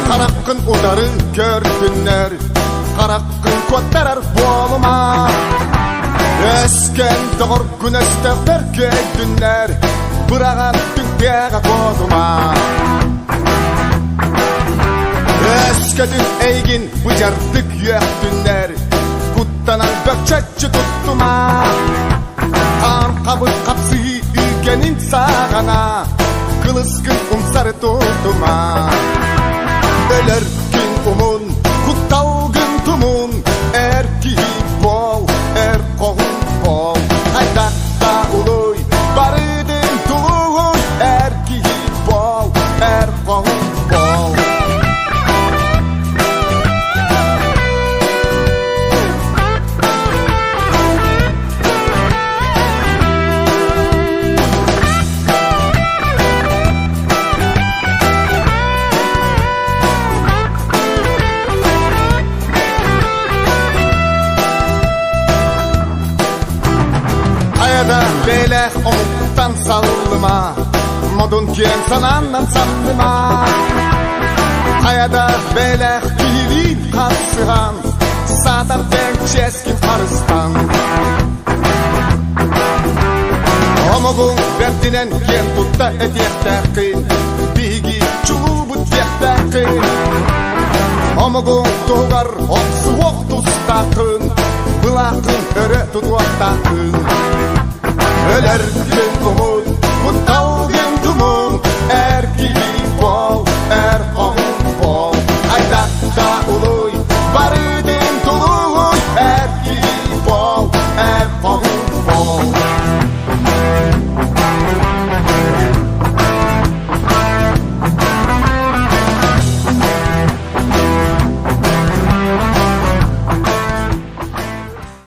Қараққын удары көрдіңнер, қараққын көттерер болыма. Өскен тұғыр күн өстіқтер көйдіңнер, бұраған түңдегі қолыма. Өскетін әйген бұжарды күйектіңнер, құттанан бөкчетші тұттыма. Қан қабыт қапсы үйгенін сағана, қылысқын ұмсары тұттыма. Өлер күн ұмын, құтталғын тұмын, әр кейіп бол, әр қоғын бол. Қайдақта ұлой, барыдың тұлығын, әр кейіп бол, әр қоғын бол. Белек ұмыттан саллыма, модун кен сананнан саттыма. Қаяда белек күйілін қапсыған, сатар тәң ческін қарыстан. Омығын бәрдінен кен тұтта әтектәқін, бигі чулу бұттектәқін. Омығын тұғар оқсы оқ тұстақын, бұлақын үрі тұтуақтақын. Өлер күн ұмын, құтталген тұмын,